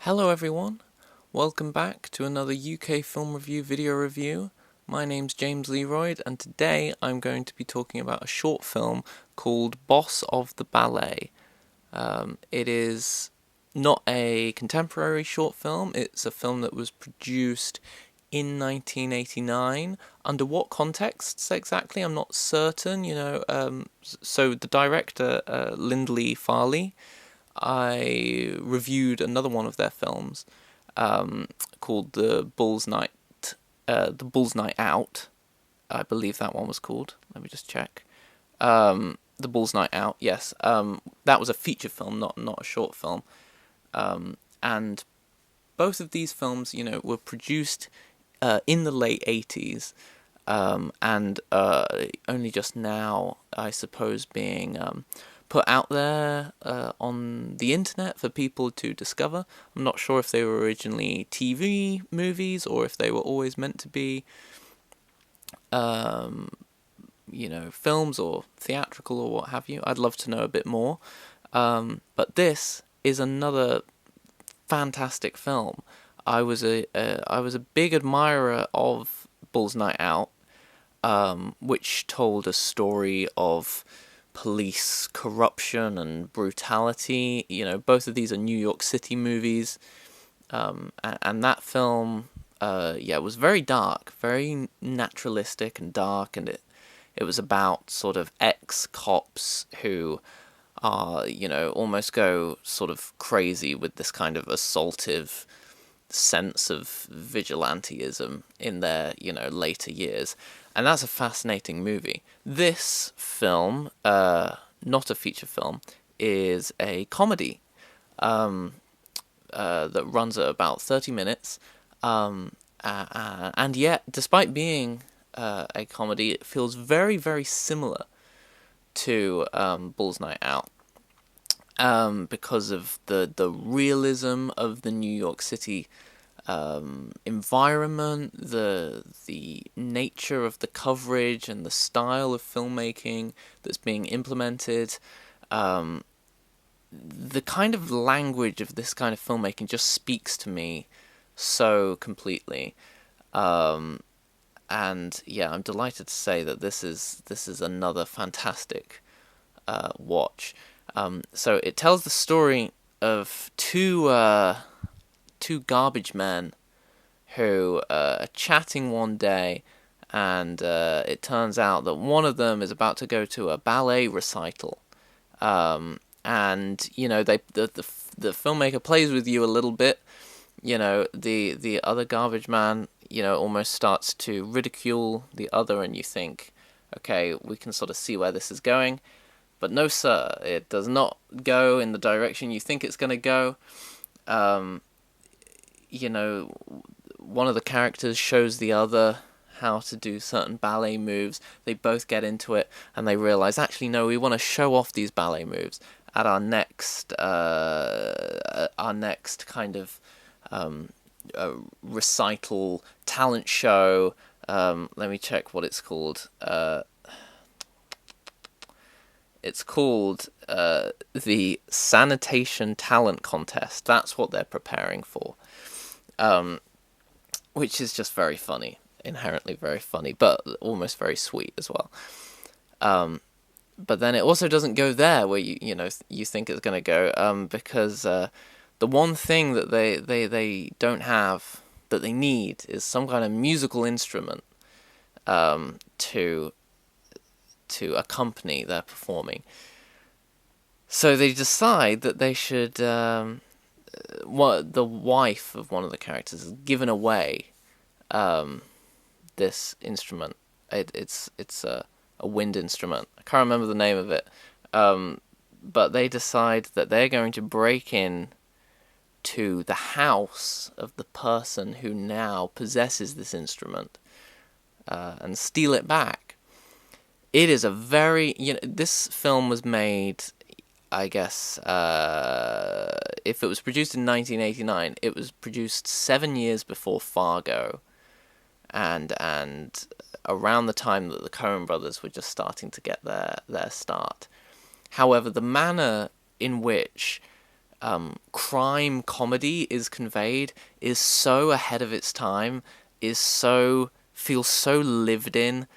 Hello everyone, welcome back to another UK film review video review. My name's James Leroyd and today I'm going to be talking about a short film called Boss of the Ballet. It is not a contemporary short film, it's a film that was produced in 1989. Under what contexts exactly, I'm not certain, so the director, Lindley Farley, I reviewed another one of their films called The Bull's Night Out. I believe that one was called. Let me just check. The Bull's Night Out. Yes, that was a feature film, not a short film. And both of these films, were produced in the late 80s, and only just now, I suppose, being put out there on the internet for people to discover. I'm not sure if they were originally TV movies or if they were always meant to be, films or theatrical or what have you. I'd love to know a bit more. But this is another fantastic film. I was a big admirer of Bull's Night Out, which told a story of police corruption and brutality. Both of these are New York City movies, and that film, was very dark, very naturalistic and dark, and it was about sort of ex-cops who are, almost go sort of crazy with this kind of assaultive sense of vigilantism in their, later years. And that's a fascinating movie. This film, not a feature film, is a comedy that runs at about 30 minutes. And yet, despite being a comedy, it feels very, very similar to Bull's Night Out. Because of the realism of the New York City environment, the nature of the coverage and the style of filmmaking that's being implemented, the kind of language of this kind of filmmaking just speaks to me so completely. And yeah, I'm delighted to say that this is another fantastic watch. So it tells the story of two garbage men who are chatting one day, and it turns out that one of them is about to go to a ballet recital. And the filmmaker plays with you a little bit. The other garbage man, almost starts to ridicule the other, and you think, okay, we can sort of see where this is going. But no, sir, it does not go in the direction you think it's going to go. One of the characters shows the other how to do certain ballet moves. They both get into it, and they realize, actually, no, we want to show off these ballet moves at our next kind of recital talent show. Let me check what it's called. It's called the Sanitation Talent Contest. That's what they're preparing for, which is just very funny, inherently very funny, but almost very sweet as well. But then it also doesn't go there where you think it's going to go, because the one thing that they don't have that they need is some kind of musical instrument to accompany their performing. So they decide that they should, the wife of one of the characters has given away this instrument. It's a wind instrument. I can't remember the name of it. But they decide that they're going to break in to the house of the person who now possesses this instrument and steal it back. It is a very, this film was made, I guess, if it was produced in 1989, it was produced 7 years before Fargo, and around the time that the Coen brothers were just starting to get their start. However, the manner in which crime comedy is conveyed is so ahead of its time, is so feels so lived in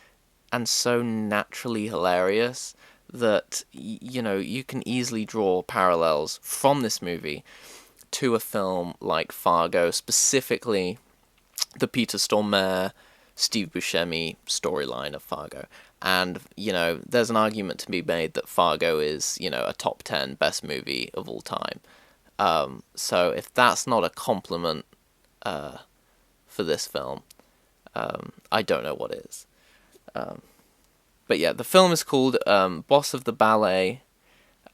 and so naturally hilarious that you can easily draw parallels from this movie to a film like Fargo, specifically the Peter Stormare, Steve Buscemi storyline of Fargo. And, there's an argument to be made that Fargo is, a top 10 best movie of all time. So if that's not a compliment for this film, I don't know what is. But yeah, the film is called Boss of the Ballet,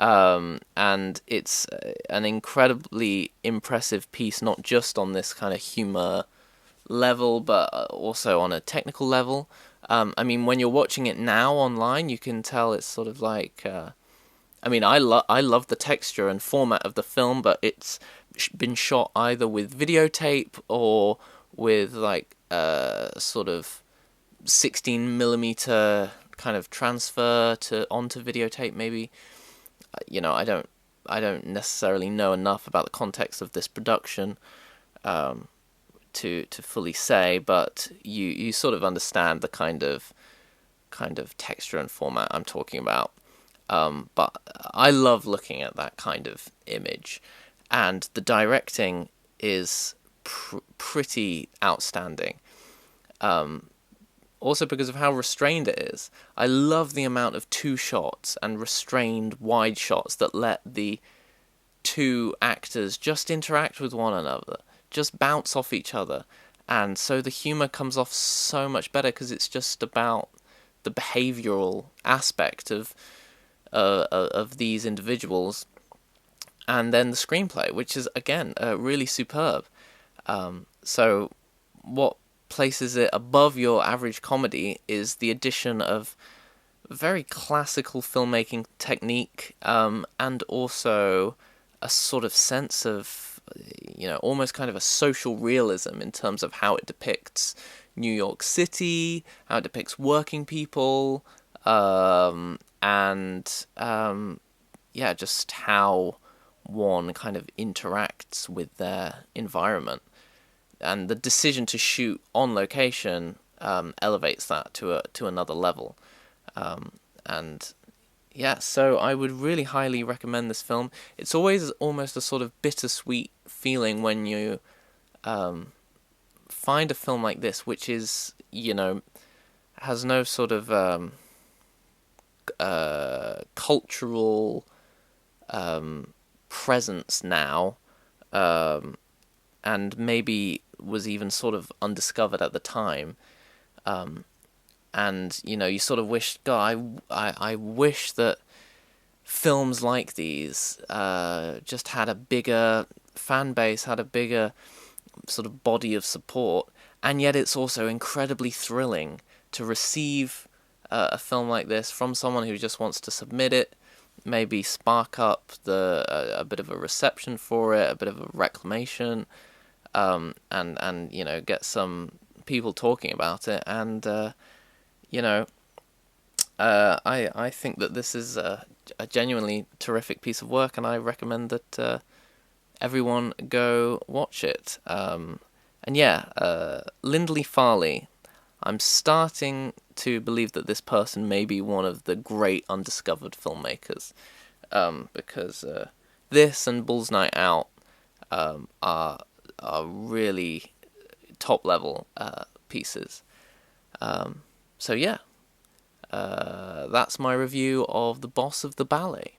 and it's an incredibly impressive piece, not just on this kind of humor level, but also on a technical level. I mean, when you're watching it now online, you can tell it's sort of like. I love the texture and format of the film, but it's been shot either with videotape or with like sort of 16 millimeter kind of transfer to onto videotape. Maybe I don't necessarily know enough about the context of this production to fully say, but you sort of understand the kind of texture and format I'm talking about. But I love looking at that kind of image, and the directing is pretty outstanding. Also because of how restrained it is. I love the amount of two shots and restrained wide shots that let the two actors just interact with one another, just bounce off each other. And so the humor comes off so much better because it's just about the behavioral aspect of these individuals, and then the screenplay, which is again really superb. So what places it above your average comedy is the addition of very classical filmmaking technique, and also a sort of sense of, almost kind of a social realism in terms of how it depicts New York City, how it depicts working people, and yeah, just how one kind of interacts with their environment. And the decision to shoot on location elevates that to another level. And yeah, so I would really highly recommend this film. It's always almost a sort of bittersweet feeling when you find a film like this, which is, has no sort of cultural presence now, and maybe was even sort of undiscovered at the time. And you sort of wish, God, I wish that films like these just had a bigger fan base, had a bigger sort of body of support. And yet it's also incredibly thrilling to receive a film like this from someone who just wants to submit it, maybe spark up a bit of a reception for it, a bit of a reclamation, and get some people talking about it. And I think that this is a genuinely terrific piece of work, and I recommend that everyone go watch it. And yeah, Lindley Farley, I'm starting to believe that this person may be one of the great undiscovered filmmakers, because this and Bull's Night Out are really top level pieces. So yeah, that's my review of The Boss of the Ballet.